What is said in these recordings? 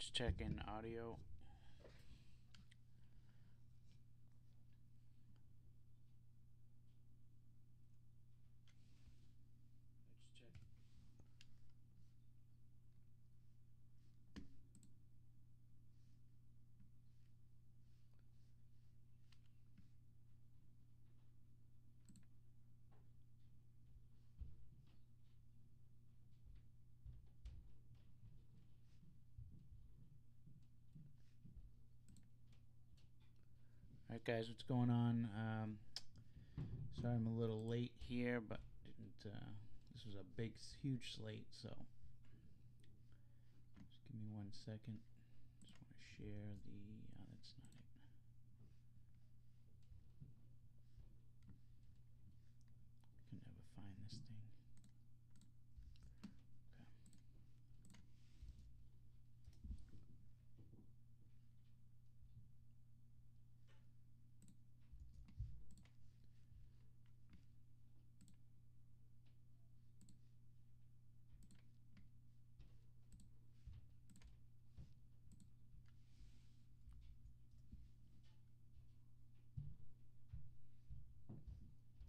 Just checking audio. Let's check. Alright guys, what's going on? Sorry I'm a little late here, but didn't this was a huge slate, so just give me 1 second. Just want to share the that's not it. I can never find this thing.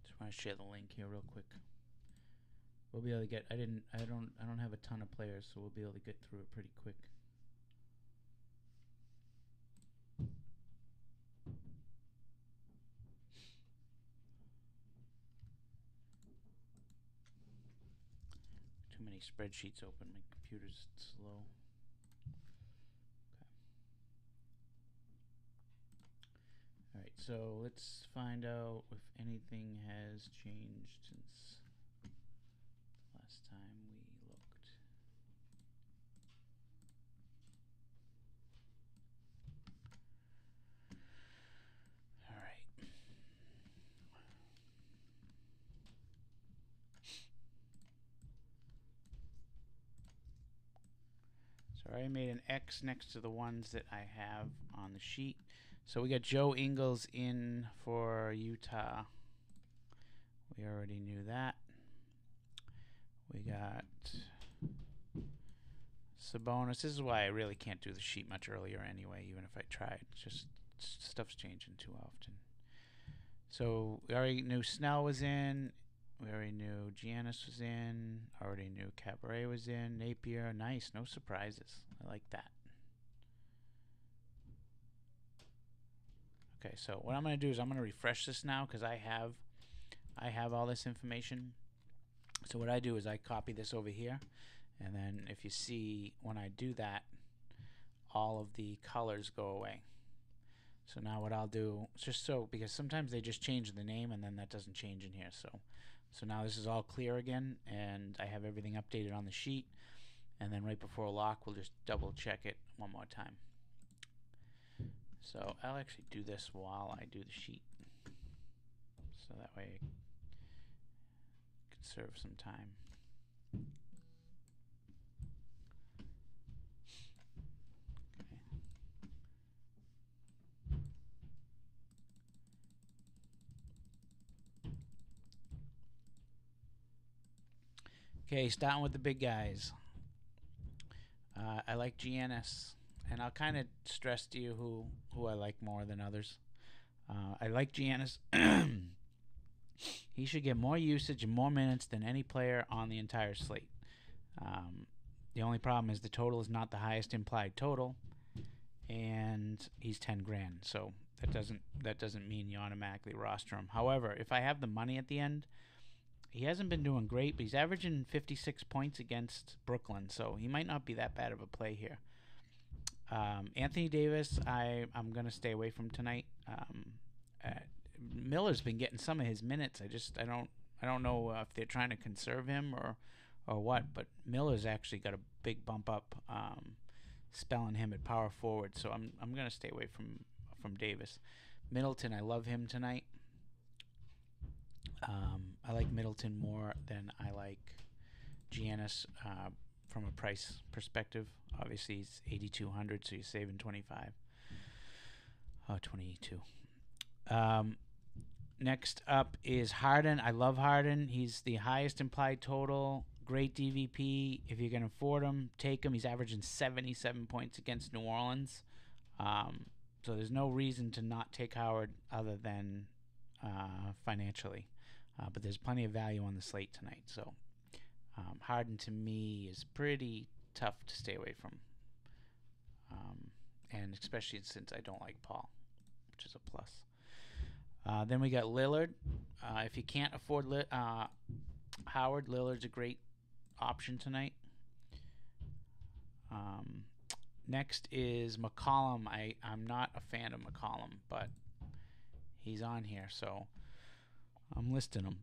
Just want to share the link here real quick. We'll be able to get. I don't have a ton of players, so we'll be able to get through it pretty quick. Too many spreadsheets open. My computer's slow. Okay. Alright, so let's find out if anything has changed since last time we looked. Alright. So I already made an X next to the ones that I have on the sheet. So we got Joe Ingles in for Utah. We already knew that. We got Sabonis. This is why I really can't do the sheet much earlier anyway, even if I tried. It's just stuff's changing too often. So we already knew Snell was in. We already knew Giannis was in. Already knew Cabaret was in. Napier, nice. No surprises. I like that. Okay, so what I'm going to do is I'm going to refresh this now because I have all this information. So what I do is I copy this over here, and then if you see when I do that, all of the colors go away. So now what I'll do, just so, because sometimes they just change the name and then that doesn't change in here. So now this is all clear again, and I have everything updated on the sheet. And then right before lock, we'll just double check it one more time. So I'll actually do this while I do the sheet, so that way I can conserve some time. Okay, starting with the big guys. I like Giannis, and I'll kind of stress to you who I like more than others. I like Giannis. He should get more usage and more minutes than any player on the entire slate. The only problem is the total is not the highest implied total, and he's 10 grand. So that doesn't mean you automatically roster him. However, if I have the money at the end, he hasn't been doing great, but he's averaging 56 points against Brooklyn, so he might not be that bad of a play here. Anthony Davis, I'm going to stay away from tonight. Miller's been getting some of his minutes. I don't know if they're trying to conserve him or what, but Miller's actually got a big bump up, spelling him at power forward, so I'm going to stay away from Davis. Middleton, I love him tonight. I like Middleton more than I like Giannis from a price perspective. Obviously, he's 8,200, so you're saving 25. Oh, 22. Next up is Harden. I love Harden. He's the highest implied total Great DVP. If you can afford him, take him. He's averaging 77 points against New Orleans. So there's no reason to not take Howard other than financially. But there's plenty of value on the slate tonight. So Harden to me is pretty tough to stay away from. And especially since I don't like Paul, which is a plus. Then we got Lillard. If you can't afford Howard, Lillard's a great option tonight. Next is McCollum. I'm not a fan of McCollum, but he's on here, so I'm listing him.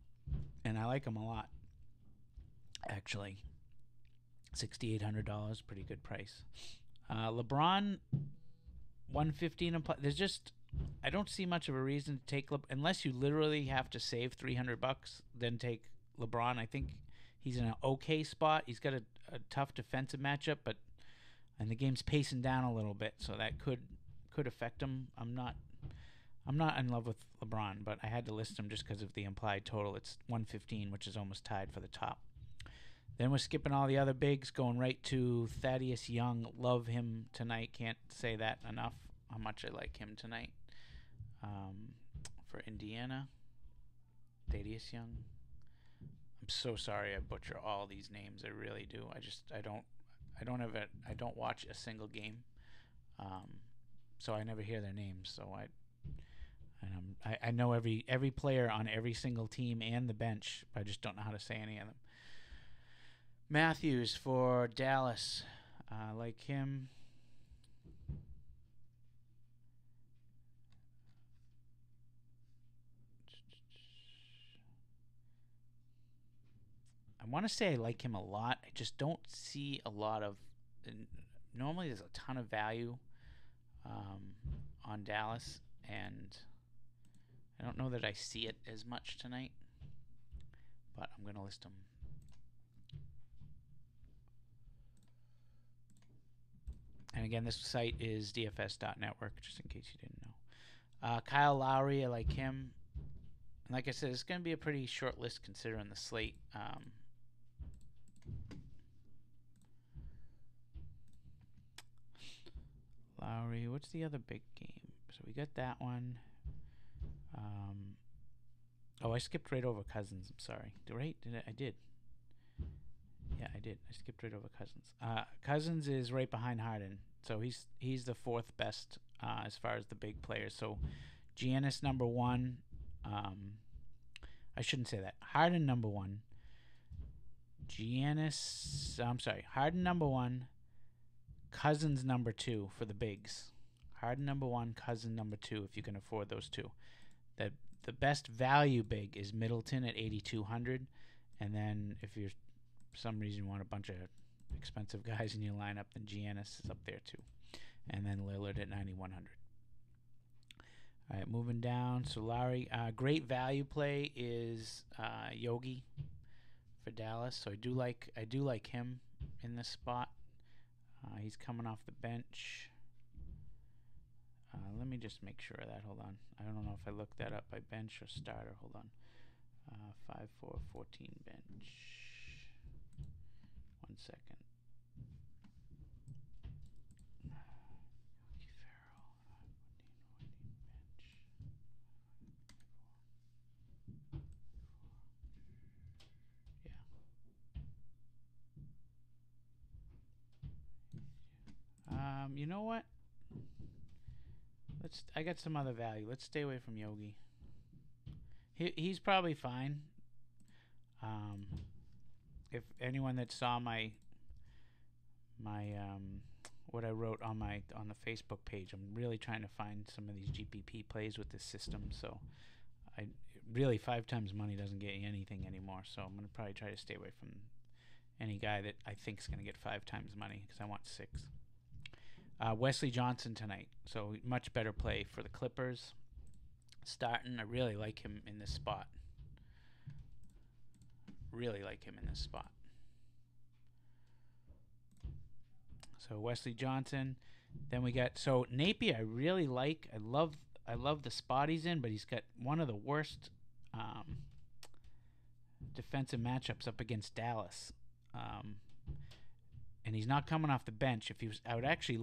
And I like him a lot, actually. $6,800, pretty good price. LeBron, 115. There's just, I don't see much of a reason to take unless you literally have to save $300. Then take LeBron. I think he's in an okay spot. He's got a tough defensive matchup, and the game's pacing down a little bit, so that could affect him. I'm not in love with LeBron, but I had to list him just because of the implied total. It's 115, which is almost tied for the top. Then we're skipping all the other bigs, going right to Thaddeus Young. Love him tonight. Can't say that enough, how much I like him tonight. For Indiana, Thaddeus Young. I'm so sorry I butcher all these names. I really do. I don't watch a single game, so I never hear their names. So I know every player on every single team and the bench. I just don't know how to say any of them. Matthews for Dallas, like him. I want to say I like him a lot. I just don't see a lot of. Normally, there's a ton of value on Dallas, and I don't know that I see it as much tonight. But I'm going to list him. And again, this site is dfs.network, just in case you didn't know. Kyle Lowry, I like him. And like I said, it's going to be a pretty short list considering the slate. Lowry, what's the other big game? So we got that one. I skipped right over Cousins. I'm sorry. I did. Yeah, I did. I skipped right over Cousins. Cousins is right behind Harden, so he's the fourth best as far as the big players. So Giannis number one. I shouldn't say that. Harden number one. Harden number one. Cousins number two for the bigs. Harden number one, Cousins number two, if you can afford those two. The best value big is Middleton at 8,200, and then if you're for some reason you want a bunch of expensive guys in your lineup, then Giannis is up there too, and then Lillard at 9,100. All right, moving down. So Lowry, great value play is Yogi for Dallas. So I do like him in this spot. He's coming off the bench. Let me just make sure of that. Hold on. I don't know if I looked that up by bench or starter. Hold on. 5-4, 14 bench. 1 second. Yeah. You know what? I got some other value. Let's stay away from Yogi. He's probably fine. If anyone that saw my what I wrote on the Facebook page, I'm really trying to find some of these GPP plays with this system. So I really 5 times money doesn't get you anything anymore. So I'm gonna probably try to stay away from any guy that I think is gonna get 5 times money because I want 6. Wesley Johnson tonight, so much better play for the Clippers. Starting, I really like him in this spot. So Wesley Johnson. Then we got Napier. I really like. I love the spot he's in, but he's got one of the worst defensive matchups up against Dallas. Um, and he's not coming off the bench. If he was, I would actually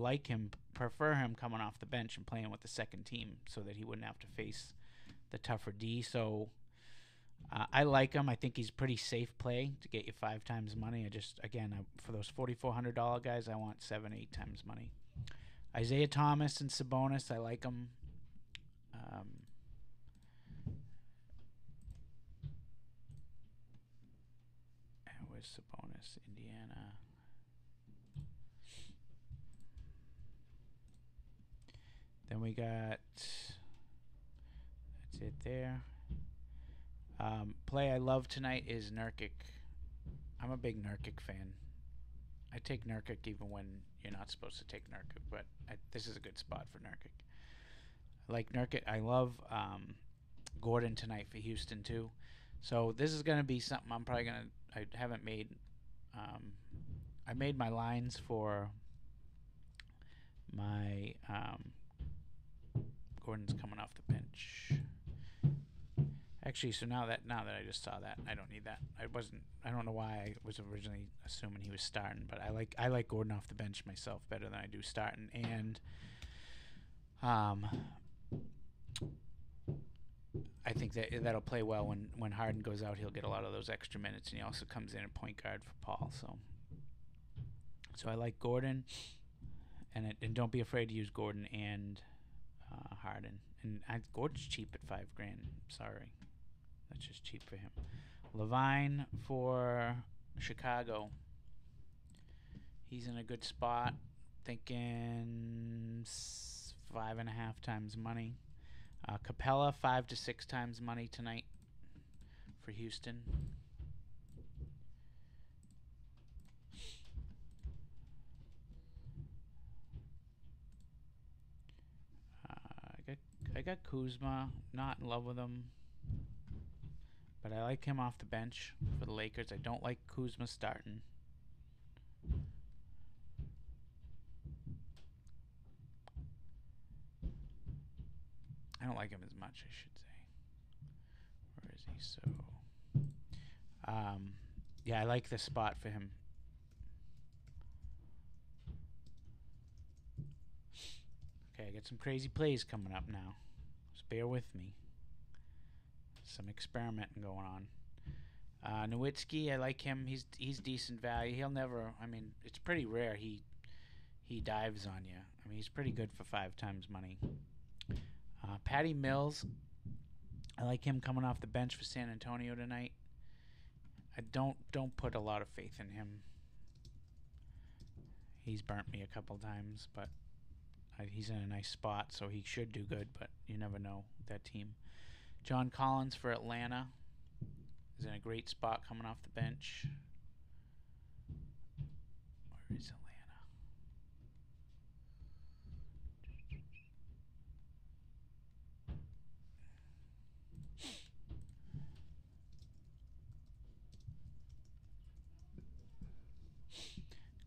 prefer him coming off the bench and playing with the second team, so that he wouldn't have to face the tougher D. So I like him. I think he's pretty safe play to get you 5 times money. For those $4,400 guys, I want 7-8 times money. Isaiah Thomas and Sabonis, I like them. Where's Sabonis? Indiana. Then we got, that's it there. Play I love tonight is Nurkic. I'm a big Nurkic fan. I take Nurkic even when you're not supposed to take Nurkic, but this is a good spot for Nurkic. I like Nurkic. I love Gordon tonight for Houston too. So this is going to be something I'm probably going to, I haven't made, I made my lines for my, Gordon's coming off the bench. Actually, so now that I just saw that, I don't need that. I don't know why I was originally assuming he was starting, but I like Gordon off the bench myself better than I do starting. And I think that'll play well when Harden goes out. He'll get a lot of those extra minutes, and he also comes in at point guard for Paul. So I like Gordon, and don't be afraid to use Gordon and Harden. And Gordon's cheap at $5,000. Sorry, that's just cheap for him. Levine for Chicago. He's in a good spot. Thinking 5.5 times money. Capella 5 to 6 times money tonight for Houston. I got Kuzma. Not in love with him, but I like him off the bench for the Lakers. I don't like Kuzma starting. I don't like him as much, I should say. Where is he? Yeah, I like this spot for him. Okay, I got some crazy plays coming up now. Just bear with me. Some experimenting going on. Nowitzki, I like him. He's decent value. He'll never. I mean, it's pretty rare he dives on you. I mean, he's pretty good for 5 times money. Patty Mills, I like him coming off the bench for San Antonio tonight. I don't put a lot of faith in him. He's burnt me a couple times, but he's in a nice spot, so he should do good, but you never know with that team. John Collins for Atlanta is in a great spot coming off the bench. Where is Atlanta?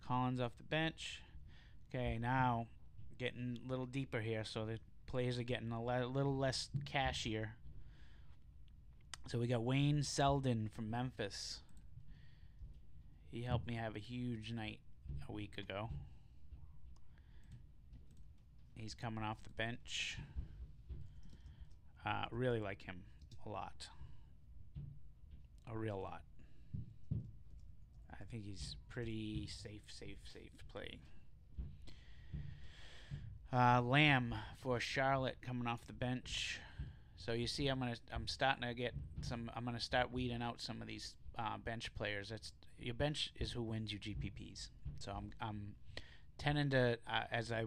Collins off the bench. Okay, now getting a little deeper here, so the players are getting a little less cashier. So we got Wayne Selden from Memphis. He helped me have a huge night a week ago. He's coming off the bench. Really like him a lot. A real lot. I think he's pretty safe play. Lamb for Charlotte coming off the bench. So you see, I'm gonna start weeding out some of these bench players. Your bench is who wins you GPPs. So I'm tending to, as I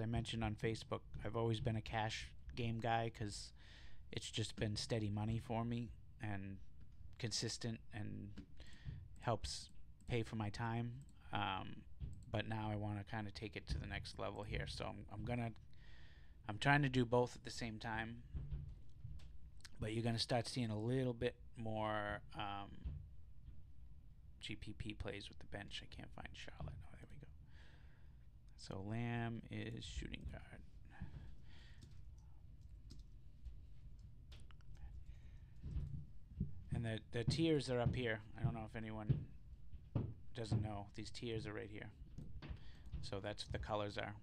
mentioned on Facebook, I've always been a cash game guy because it's just been steady money for me and consistent and helps pay for my time. But now I want to kind of take it to the next level here. So I'm trying to do both at the same time. But you're going to start seeing a little bit more GPP plays with the bench. I can't find Charlotte. Oh, there we go. So Lamb is shooting guard. And the tiers are up here. I don't know if anyone doesn't know, these tiers are right here. So that's what the colors are.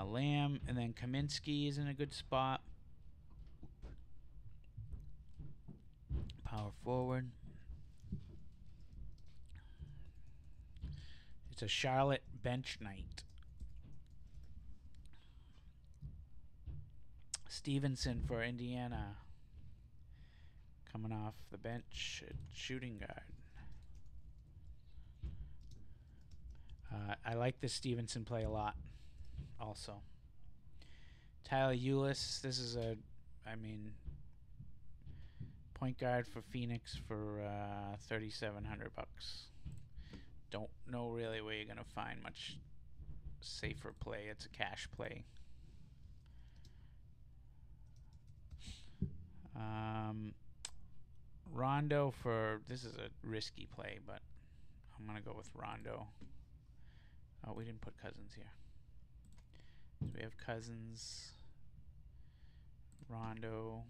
Lamb, and then Kaminsky is in a good spot. Power forward. It's a Charlotte bench night. Stevenson for Indiana. Coming off the bench at shooting guard. I like this Stevenson play a lot also. Tyler Ulis, this is a, I mean, point guard for Phoenix for $3,700. Don't know really where you're going to find much safer play. It's a cash play. Rondo for, this is a risky play, but I'm going to go with Rondo. Oh, we didn't put Cousins here. So we have Cousins, Rondo.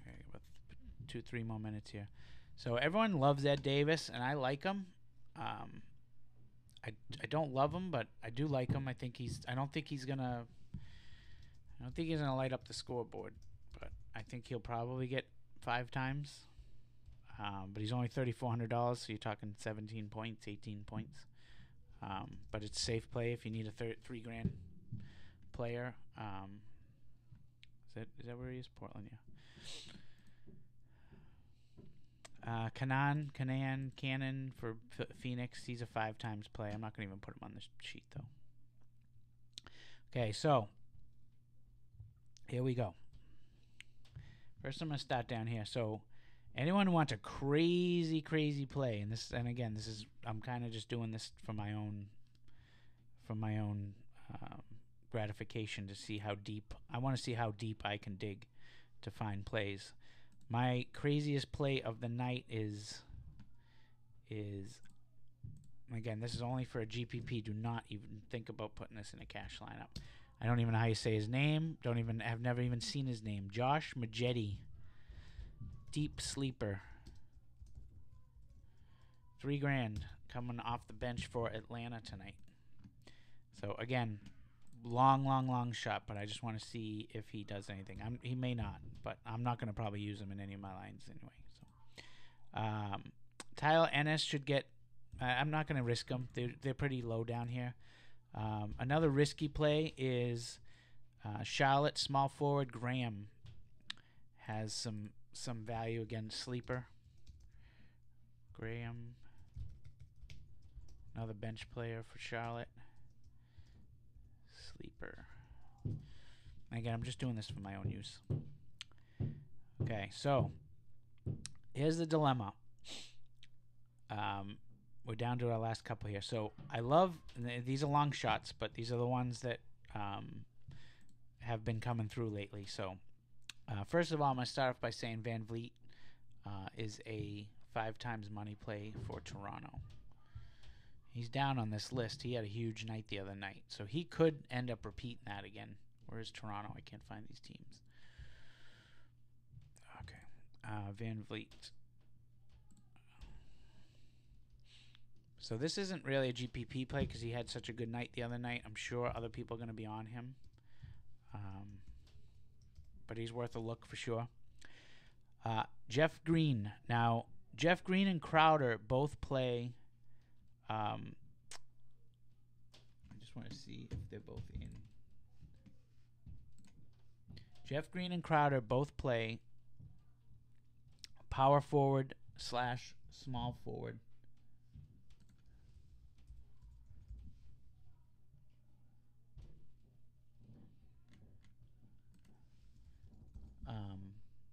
Okay, about 2-3 more minutes here. So everyone loves Ed Davis, and I like him. I don't love him, but I do like him. I don't think he's gonna light up the scoreboard, but I think he'll probably get 5 times. But he's only $3,400, so you're talking 17 points, 18 points. But it's safe play if you need a $3,000 player. Is that where he is? Portland, yeah. Cannon for Phoenix. He's a 5 times play. I'm not going to even put him on the sheet, though. Okay, so here we go. First, I'm going to start down here. So, anyone who wants a crazy play, and again, this is, I'm kind of just doing this for my own gratification to see how deep. I want to see how deep I can dig to find plays. My craziest play of the night is again, this is only for a GPP. Do not even think about putting this in a cash lineup. I don't even know how you say his name. Have never even seen his name. Josh Majetti. Deep sleeper. $3,000 coming off the bench for Atlanta tonight. So again, long shot, but I just want to see if he does anything. He may not, but I'm not going to probably use him in any of my lines anyway. So, Tyler Ennis should get. I'm not going to risk them. They're pretty low down here. Another risky play is Charlotte small forward Graham has some value against sleeper. Graham, another bench player for Charlotte. Sleeper. Again, I'm just doing this for my own use. Okay, so here's the dilemma. We're down to our last couple here. So I love, these are long shots, but these are the ones that have been coming through lately. So first of all, I'm going to start off by saying Van Vliet is a 5 times money play for Toronto. He's down on this list. He had a huge night the other night. So he could end up repeating that again. Where's Toronto? I can't find these teams. Okay. Van Vliet. So this isn't really a GPP play because he had such a good night the other night. I'm sure other people are going to be on him. But he's worth a look for sure. Jeff Green. Now, Jeff Green and Crowder both play... I just want to see if they're both in. Jeff Green and Crowder both play power forward / small forward.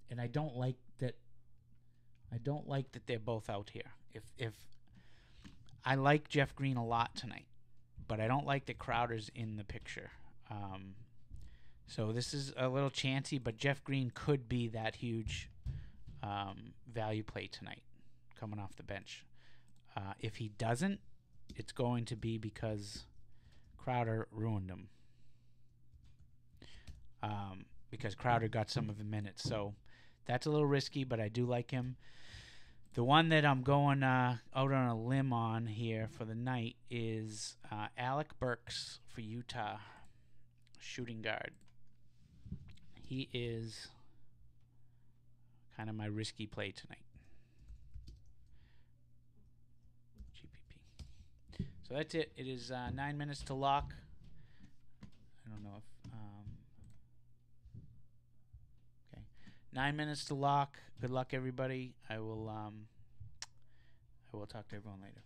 And I don't like that. I don't like that they're both out here. If I like Jeff Green a lot tonight, but I don't like that Crowder's in the picture. So this is a little chancy, but Jeff Green could be that huge value play tonight coming off the bench. If he doesn't, it's going to be because Crowder ruined him. because Crowder got some of the minutes. So that's a little risky, but I do like him. The one that I'm going out on a limb on here for the night is Alec Burks for Utah, shooting guard. He is kind of my risky play tonight. GPP. So that's it. It is 9 minutes to lock. I don't know if... okay. 9 minutes to lock. Good luck, everybody. I will talk to everyone later.